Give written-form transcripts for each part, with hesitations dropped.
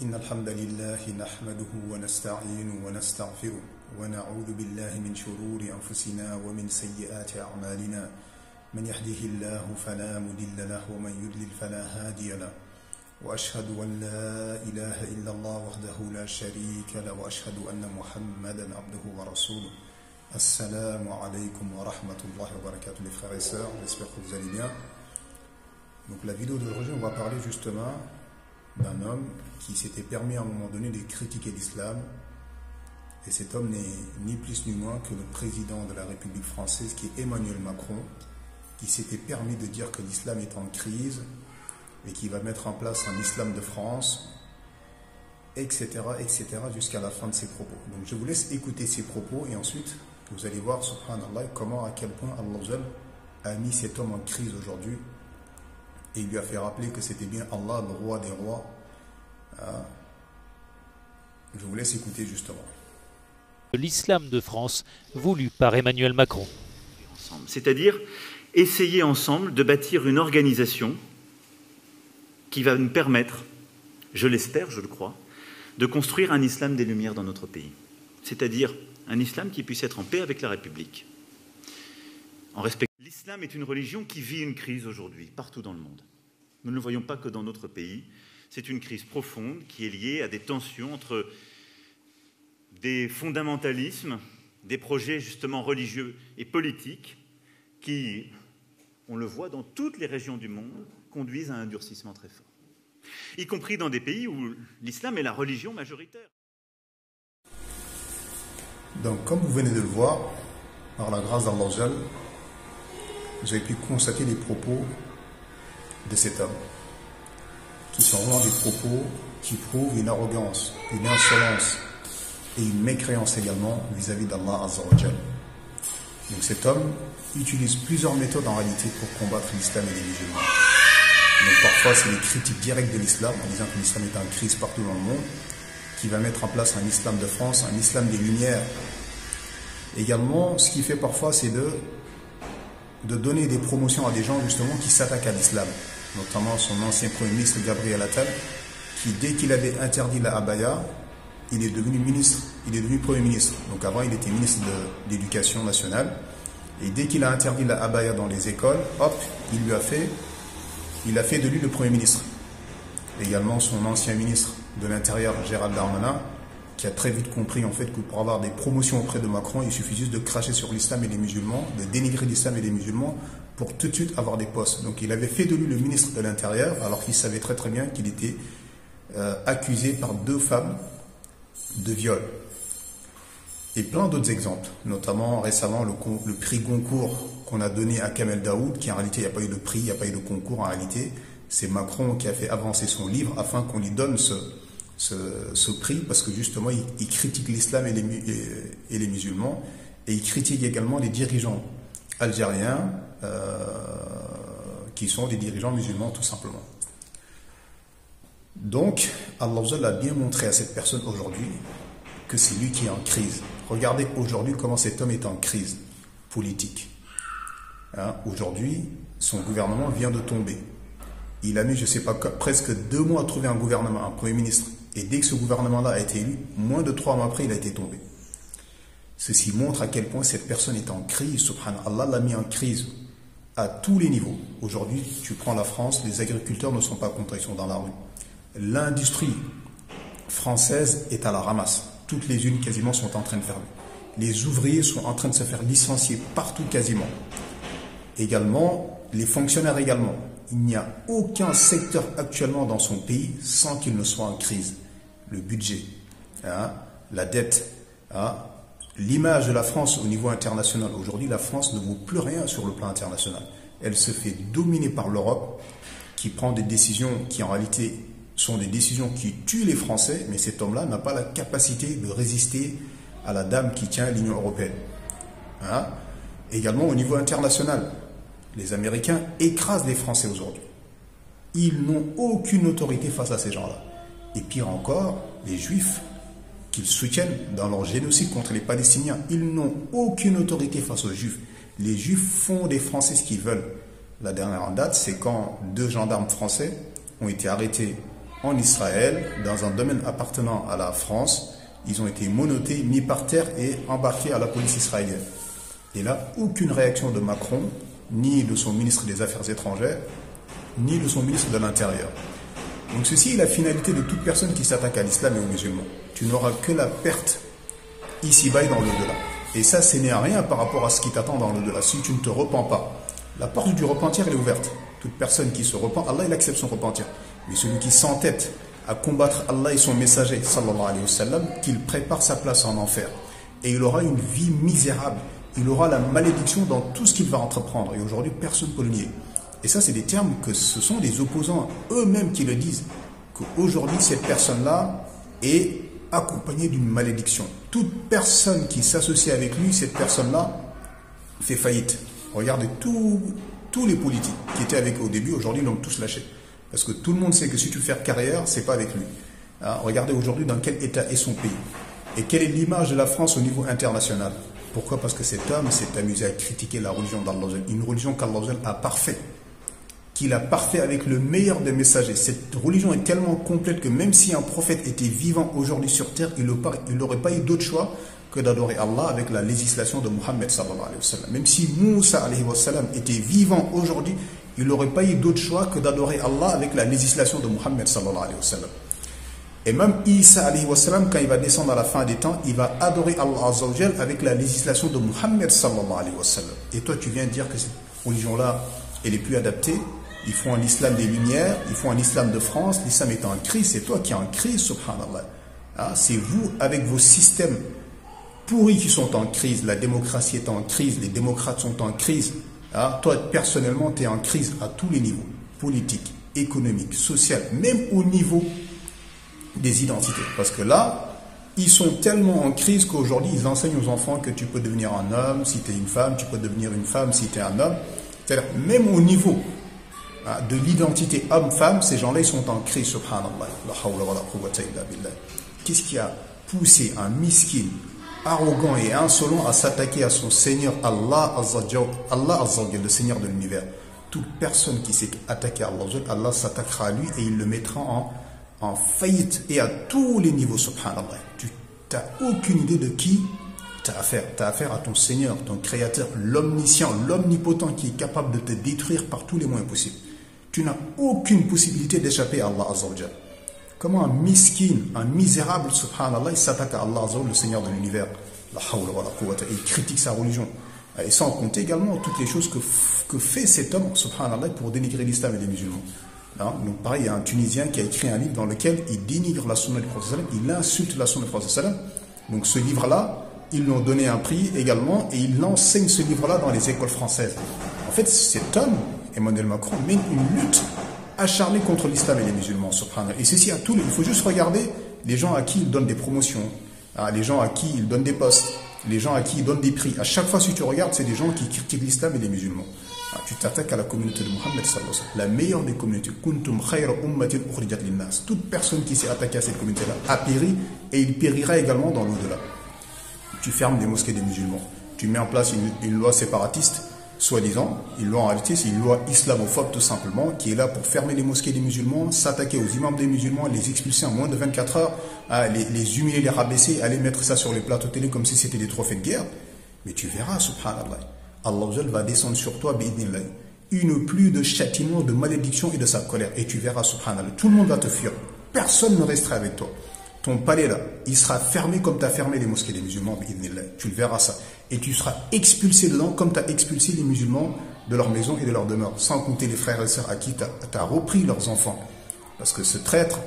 إن الحمد لله نحمده ونستعينه ونستغفره ونعوذ بالله من شرور أنفسنا ومن سيئات أعمالنا من يهده الله فلا مضل له ومن يضلل فلا هادي له وأشهد أن لا إله إلا الله وحده لا شريك له وأشهد أن محمدا عبده ورسوله. Assalamu alaikum wa rahmatullahi wa barakatuh les frères et sœurs, j'espère que vous allez bien. Donc la vidéo d'aujourd'hui, on va parler justement d'un homme qui s'était permis à un moment donné de critiquer l'islam. Et cet homme n'est ni plus ni moins que le président de la République française, qui est Emmanuel Macron, qui s'était permis de dire que l'islam est en crise et qui va mettre en place un islam de France, etc., etc., jusqu'à la fin de ses propos. Donc je vous laisse écouter ses propos et ensuite vous allez voir, subhanallah, comment, à quel point Allah a mis cet homme en crise aujourd'hui et il lui a fait rappeler que c'était bien Allah, le roi des rois. Je vous laisse écouter justement. L'islam de France voulu par Emmanuel Macron. C'est-à-dire essayer ensemble de bâtir une organisation qui va nous permettre, je l'espère, je le crois, de construire un islam des Lumières dans notre pays. C'est-à-dire un islam qui puisse être en paix avec la République. L'islam est une religion qui vit une crise aujourd'hui, partout dans le monde. Nous ne le voyons pas que dans notre pays. C'est une crise profonde qui est liée à des tensions entre des fondamentalismes, des projets justement religieux et politiques qui, on le voit dans toutes les régions du monde, conduisent à un durcissement très fort. Y compris dans des pays où l'islam est la religion majoritaire. Donc, comme vous venez de le voir, par la grâce d'Allah, vous avez pu constater les propos de cet homme, qui sont vraiment des propos qui prouvent une arrogance, une insolence et une mécréance également vis-à-vis d'Allah Azza wa Jal. Donc cet homme utilise plusieurs méthodes en réalité pour combattre l'islam et les musulmans. Donc parfois c'est les critiques directes de l'islam, en disant que l'islam est en crise partout dans le monde, qui va mettre en place un islam de France, un islam des Lumières. Également, ce qu'il fait parfois, c'est de donner des promotions à des gens justement qui s'attaquent à l'islam, notamment son ancien Premier ministre Gabriel Attal, qui dès qu'il avait interdit la abaya, il est devenu ministre, il est devenu Premier ministre. Donc avant, il était ministre de l'Éducation nationale, et dès qu'il a interdit la abaya dans les écoles, hop, il a fait de lui le Premier ministre. Également son ancien ministre de l'Intérieur, Gérald Darmanin, qui a très vite compris en fait que pour avoir des promotions auprès de Macron, il suffit juste de cracher sur l'islam et les musulmans, de dénigrer l'islam et les musulmans pour tout de suite avoir des postes. Donc il avait fait de lui le ministre de l'Intérieur alors qu'il savait très très bien qu'il était accusé par 2 femmes de viol. Et plein d'autres exemples, notamment récemment le prix Goncourt qu'on a donné à Kamel Daoud, qui en réalité il n'y a pas eu de prix, il n'y a pas eu de concours en réalité. C'est Macron qui a fait avancer son livre afin qu'on lui donne ce prix, parce que justement il critique l'islam et les musulmans, et il critique également les dirigeants algériens qui sont des dirigeants musulmans tout simplement. Donc Allah a bien montré à cette personne aujourd'hui que c'est lui qui est en crise. Regardez aujourd'hui comment cet homme est en crise politique. Aujourd'hui, son gouvernement vient de tomber. Il a mis, je ne sais pas, presque 2 mois à trouver un gouvernement, un Premier ministre. Et dès que ce gouvernement-là a été élu, moins de 3 mois après, il a été tombé. Ceci montre à quel point cette personne est en crise. Subhanallah, Allah l'a mis en crise à tous les niveaux. Aujourd'hui, tu prends la France, les agriculteurs ne sont pas contents, ils sont dans la rue. L'industrie française est à la ramasse. Toutes les usines quasiment sont en train de fermer. Les ouvriers sont en train de se faire licencier partout quasiment. Également, les fonctionnaires également. Il n'y a aucun secteur actuellement dans son pays sans qu'il ne soit en crise. Le budget, la dette, l'image de la France au niveau international. Aujourd'hui, la France ne vaut plus rien sur le plan international. Elle se fait dominer par l'Europe, qui prend des décisions qui en réalité sont des décisions qui tuent les Français, mais cet homme-là n'a pas la capacité de résister à la dame qui tient l'Union européenne. Également au niveau international. Les Américains écrasent les Français aujourd'hui. Ils n'ont aucune autorité face à ces gens-là. Et pire encore, les Juifs qu'ils soutiennent dans leur génocide contre les Palestiniens, ils n'ont aucune autorité face aux Juifs. Les Juifs font des Français ce qu'ils veulent. La dernière en date, c'est quand 2 gendarmes français ont été arrêtés en Israël, dans un domaine appartenant à la France. Ils ont été menottés, mis par terre et embarqués à la police israélienne. Et là, aucune réaction de Macron, ni de son ministre des Affaires étrangères, ni de son ministre de l'Intérieur. Donc ceci est la finalité de toute personne qui s'attaque à l'islam et aux musulmans. Tu n'auras que la perte ici-bas et dans l'au-delà. Et ça, ce n'est rien par rapport à ce qui t'attend dans l'au-delà. Si tu ne te repens pas, la porte du repentir elle est ouverte. Toute personne qui se repent, Allah il accepte son repentir. Mais celui qui s'entête à combattre Allah et son messager, sallallahu alayhi wa sallam, qu'il prépare sa place en enfer. Et il aura une vie misérable. Il aura la malédiction dans tout ce qu'il va entreprendre. Et aujourd'hui, personne ne peut le nier. Et ça, c'est des termes que ce sont des opposants eux-mêmes qui le disent. Qu'aujourd'hui, cette personne-là est accompagnée d'une malédiction. Toute personne qui s'associe avec lui, cette personne-là fait faillite. Regardez tous les politiques qui étaient avec eux au début, aujourd'hui, ils l'ont tous lâché. Parce que tout le monde sait que si tu veux faire carrière, c'est pas avec lui. Hein? Regardez aujourd'hui dans quel état est son pays. Et quelle est l'image de la France au niveau international. Pourquoi? Parce que cet homme s'est amusé à critiquer la religion d'Allah. Une religion qu'Allah a parfaite. Qu'il a parfait avec le meilleur des messagers. Cette religion est tellement complète que même si un prophète était vivant aujourd'hui sur terre, il n'aurait pas eu d'autre choix que d'adorer Allah avec la législation de Muhammad sallallahu alayhi wa sallam. Même si Moussa alayhi wa sallam était vivant aujourd'hui, il n'aurait pas eu d'autre choix que d'adorer Allah avec la législation de Muhammad sallallahu alayhi wa sallam. Et même Isa alayhi wa sallam, quand il va descendre à la fin des temps, il va adorer Allah azza wa jal avec la législation de Muhammad sallallahu alayhi wa sallam. Et toi, tu viens dire que cette religion-là, elle est plus adaptée. Ils font un islam des Lumières, ils font un islam de France, l'islam est en crise, c'est toi qui es en crise, subhanallah. Hein, c'est vous, avec vos systèmes pourris qui sont en crise, la démocratie est en crise, les démocrates sont en crise. Hein, toi, personnellement, tu es en crise à tous les niveaux, politique, économique, social, même au niveau des identités. Parce que là, ils sont tellement en crise qu'aujourd'hui, ils enseignent aux enfants que tu peux devenir un homme si tu es une femme, tu peux devenir une femme si tu es un homme. C'est-à-dire, même au niveau de l'identité homme-femme, ces gens-là, ils sont en crise, subhanallah. La hawla wa la quwwata illa billah. Qu'est-ce qui a poussé un miskin, arrogant et insolent à s'attaquer à son Seigneur Allah Azza wa Jal, le Seigneur de l'univers? Toute personne qui s'est attaquée à Allah, Allah s'attaquera à lui et il le mettra en faillite et à tous les niveaux, subhanallah. Tu n'as aucune idée de qui tu as affaire. Tu as affaire à ton Seigneur, ton Créateur, l'omniscient, l'omnipotent qui est capable de te détruire par tous les moyens possibles. Tu n'as aucune possibilité d'échapper à Allah Azza wa Jal. Comment un miskin, un misérable, subhanallah, il s'attaque à Allah Azza wa Jal, le Seigneur de l'univers, la hawla wa la quwwata, et il critique sa religion. Et sans compter également toutes les choses que fait cet homme, subhanallah, pour dénigrer l'islam et les musulmans. Hein? Donc pareil, il y a un Tunisien qui a écrit un livre dans lequel il dénigre la sunna du prophète, il insulte la sunna du prophète. Donc ce livre-là, ils lui ont donné un prix également et il enseigne ce livre-là dans les écoles françaises. En fait, cet homme, Emmanuel Macron, mène une lutte acharnée contre l'islam et les musulmans, subhanallah. Et ceci à tous les... Il faut juste regarder les gens à qui il donne des promotions, les gens à qui il donne des postes, les gens à qui il donne des prix. À chaque fois, si tu regardes, c'est des gens qui critiquent l'islam et les musulmans. Tu t'attaques à la communauté de Muhammad sallallahu alayhi wa sallam, la meilleure des communautés. Kuntum khayra ummatin ukhrijat linnas. Toute personne qui s'est attaquée à cette communauté-là a péri et il périra également dans l'au-delà. Tu fermes les mosquées des musulmans. Tu mets en place une loi séparatiste, soi-disant. Une loi en réalité, c'est une loi islamophobe tout simplement, qui est là pour fermer les mosquées des musulmans, s'attaquer aux imams des musulmans, les expulser en moins de 24 heures, les humilier, les rabaisser, aller mettre ça sur les plateaux télé comme si c'était des trophées de guerre. Mais tu verras, subhanallah, Allah va descendre sur toi, bi'idnillah, une pluie de châtiment, de malédiction et de sa colère. Et tu verras, subhanallah, tout le monde va te fuir. Personne ne restera avec toi. Ton palais là, il sera fermé comme tu as fermé les mosquées des musulmans, bi'idnillah. Tu le verras ça. Et tu seras expulsé dedans comme tu as expulsé les musulmans de leur maison et de leur demeure. Sans compter les frères et sœurs à qui tu as repris leurs enfants. Parce que ce traître,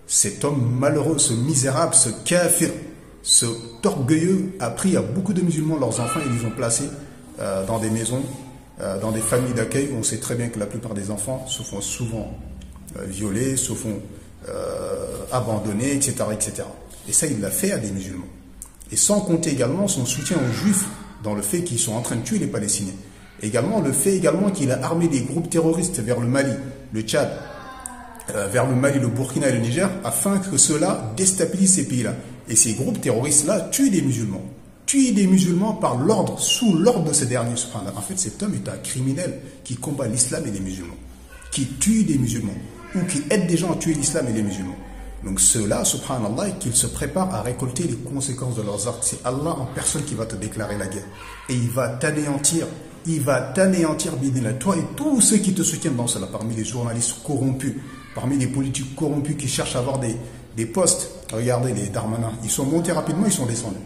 cet homme malheureux, ce misérable, ce kafir, ce orgueilleux a pris à beaucoup de musulmans leurs enfants et ils les ont placés dans des maisons, dans des familles d'accueil où on sait très bien que la plupart des enfants se font souvent violer, se font abandonner, etc., etc. Et ça, il l'a fait à des musulmans. Et sans compter également son soutien aux juifs dans le fait qu'ils sont en train de tuer les Palestiniens. Également le fait également qu'il a armé des groupes terroristes vers le Mali, le Tchad, vers le Mali, le Burkina et le Niger, afin que ceux-là déstabilisent ces pays-là. Et ces groupes terroristes-là tuent des musulmans. Tuent des musulmans par l'ordre, sous l'ordre de ces derniers. En fait, cet homme est un criminel qui combat l'islam et les musulmans, qui tue des musulmans. ou qui aident des gens à tuer l'islam et les musulmans. Donc ceux-là, subhanallah, qu'ils se préparent à récolter les conséquences de leurs actes. C'est Allah en personne qui va te déclarer la guerre. Et il va t'anéantir. Il va t'anéantir, bidinlah, toi et tous ceux qui te soutiennent dans cela, parmi les journalistes corrompus, parmi les politiques corrompus qui cherchent à avoir des postes. Regardez les Darmanin, ils sont montés rapidement, ils sont descendus.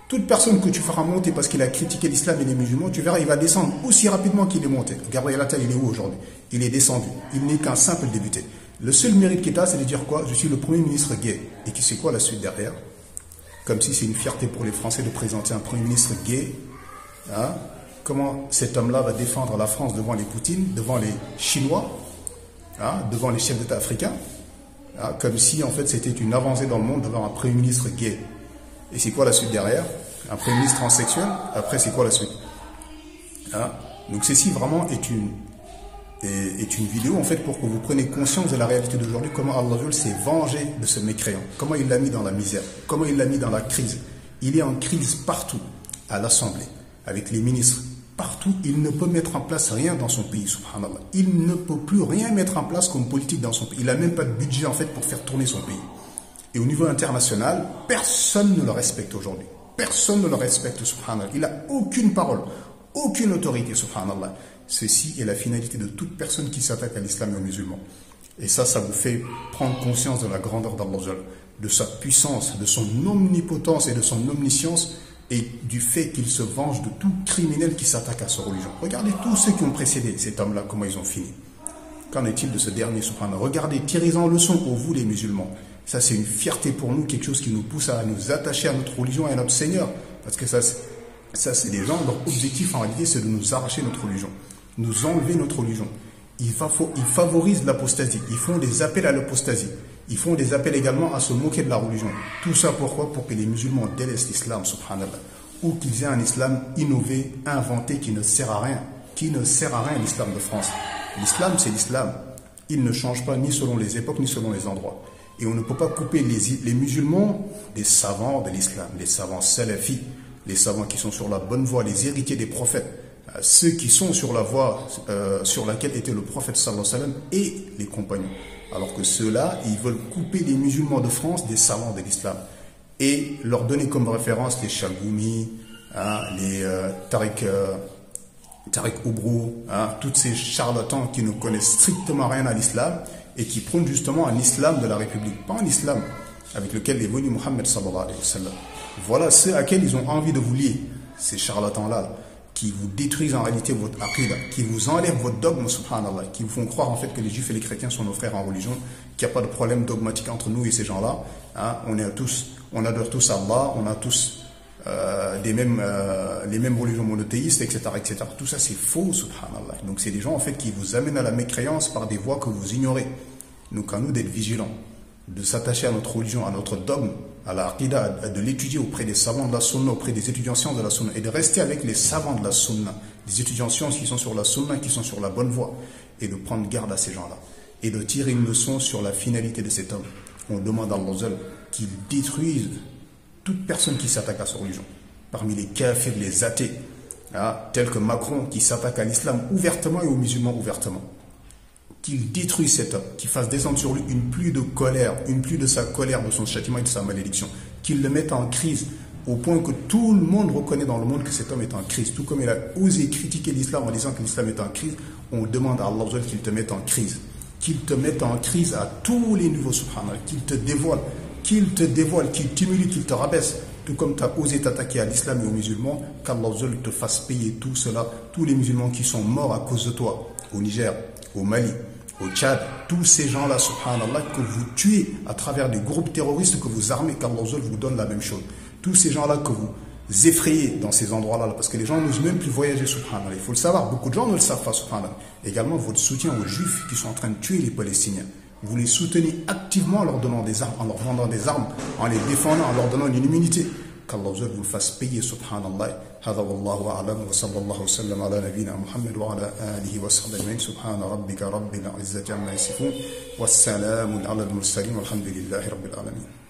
Toute personne que tu feras monter parce qu'il a critiqué l'islam et les musulmans, tu verras, il va descendre aussi rapidement qu'il est monté. Gabriel Attal, il est où aujourd'hui? Il est descendu. Il n'est qu'un simple débuté. Le seul mérite qu'il a, c'est de dire quoi? Je suis le Premier ministre gay. Et qui c'est quoi la suite derrière? Comme si c'est une fierté pour les Français de présenter un Premier ministre gay. Hein? Comment cet homme-là va défendre la France devant les Poutines, devant les Chinois, hein? Devant les chefs d'État africains, hein? Comme si en fait c'était une avancée dans le monde d'avoir un Premier ministre gay. Et c'est quoi la suite derrière? Un Premier ministre transsexuel. Après, c'est quoi la suite? Hein? Donc ceci vraiment est une vidéo en fait pour que vous preniez conscience de la réalité d'aujourd'hui, comment Allah s'est vengé de ce mécréant, comment il l'a mis dans la misère, comment il l'a mis dans la crise. Il est en crise partout, à l'Assemblée, avec les ministres, partout. Il ne peut mettre en place rien dans son pays, subhanallah. Il ne peut plus rien mettre en place comme politique dans son pays. Il n'a même pas de budget en fait pour faire tourner son pays. Et au niveau international, personne ne le respecte aujourd'hui. Personne ne le respecte, subhanallah. Il n'a aucune parole, aucune autorité, subhanallah. Ceci est la finalité de toute personne qui s'attaque à l'islam et aux musulmans. Et ça vous fait prendre conscience de la grandeur d'Allah, de sa puissance, de son omnipotence et de son omniscience, et du fait qu'il se venge de tout criminel qui s'attaque à sa religion. Regardez tous ceux qui ont précédé cet homme-là, comment ils ont fini. Qu'en est-il de ce dernier, subhanallah? Regardez, tirez-en leçon, ô vous les musulmans. Ça, c'est une fierté pour nous, quelque chose qui nous pousse à nous attacher à notre religion et à notre Seigneur. Parce que ça c'est des gens, leur objectif en réalité, c'est de nous arracher notre religion, nous enlever notre religion. Ils favorisent l'apostasie, ils font des appels à l'apostasie, ils font des appels également à se moquer de la religion. Tout ça pourquoi? Pour que les musulmans délaissent l'islam, subhanallah, ou qu'ils aient un islam innové, inventé, qui ne sert à rien, l'islam de France. L'islam, c'est l'islam. Il ne change pas ni selon les époques, ni selon les endroits. Et on ne peut pas couper les musulmans des savants de l'islam, les savants salafis, les savants qui sont sur la bonne voie, les héritiers des prophètes, ceux qui sont sur la voie sur laquelle était le prophète sallallahu alayhi wa sallam et les compagnons. Alors que ceux-là, ils veulent couper les musulmans de France des savants de l'islam et leur donner comme référence les Chalgoumi, hein, les Tariq Oubrou, hein, tous ces charlatans qui ne connaissent strictement rien à l'islam et qui prônent justement un islam de la République, pas un islam avec lequel est venu Mohammed sallallahu alayhi wa sallam. Voilà ceux à qui ils ont envie de vous lier, ces charlatans-là, qui vous détruisent en réalité votre aqidah, qui vous enlèvent votre dogme, subhanallah, qui vous font croire en fait que les juifs et les chrétiens sont nos frères en religion, qu'il n'y a pas de problème dogmatique entre nous et ces gens-là. Hein, on adore tous Allah, on a tous les mêmes religions monothéistes, etc., etc. Tout ça c'est faux, subhanallah. Donc c'est des gens en fait qui vous amènent à la mécréance par des voies que vous ignorez. Donc à nous d'être vigilants, de s'attacher à notre religion, à notre dogme, à la aqidah, de l'étudier auprès des savants de la sunna, auprès des étudiants sciences de la sunna, et de rester avec les savants de la sunna, des étudiants sciences qui sont sur la sunna, qui sont sur la bonne voie, et de prendre garde à ces gens-là, et de tirer une leçon sur la finalité de cet homme. On demande à Allah qu'il détruise toute personne qui s'attaque à sa religion, parmi les kafirs, les athées, hein, tels que Macron qui s'attaque à l'islam ouvertement et aux musulmans ouvertement. Qu'il détruise cet homme, qu'il fasse descendre sur lui une pluie de colère, une pluie de sa colère, de son châtiment et de sa malédiction, qu'il le mette en crise, au point que tout le monde reconnaît dans le monde que cet homme est en crise. Tout comme il a osé critiquer l'islam en disant que l'islam est en crise, on demande à Allah qu'il te mette en crise. Qu'il te mette en crise à tous les niveaux, subhanallah, qu'il te dévoile, qu'il t'humilie, qu'il te rabaisse. Tout comme tu as osé t'attaquer à l'islam et aux musulmans, qu'Allah te fasse payer tout cela, tous les musulmans qui sont morts à cause de toi, au Niger, au Mali, au Tchad, tous ces gens-là, subhanallah, que vous tuez à travers des groupes terroristes, que vous armez, qu'Allah vous donne la même chose. Tous ces gens-là que vous effrayez dans ces endroits-là, parce que les gens n'osent même plus voyager, subhanallah. Il faut le savoir, beaucoup de gens ne le savent pas, subhanallah. Également, votre soutien aux juifs qui sont en train de tuer les Palestiniens. Vous les soutenez activement en leur donnant des armes, en leur vendant des armes, en les défendant, en leur donnant une immunité. Qu'Allah vous le fasse payer, subhanallah. هذا والله أعلم وصلى الله وسلم على نبينا محمد وعلى آله وصحبه أجمعين سبحان ربك رب العزة عما يصفون والسلام على المرسلين والحمد لله رب العالمين.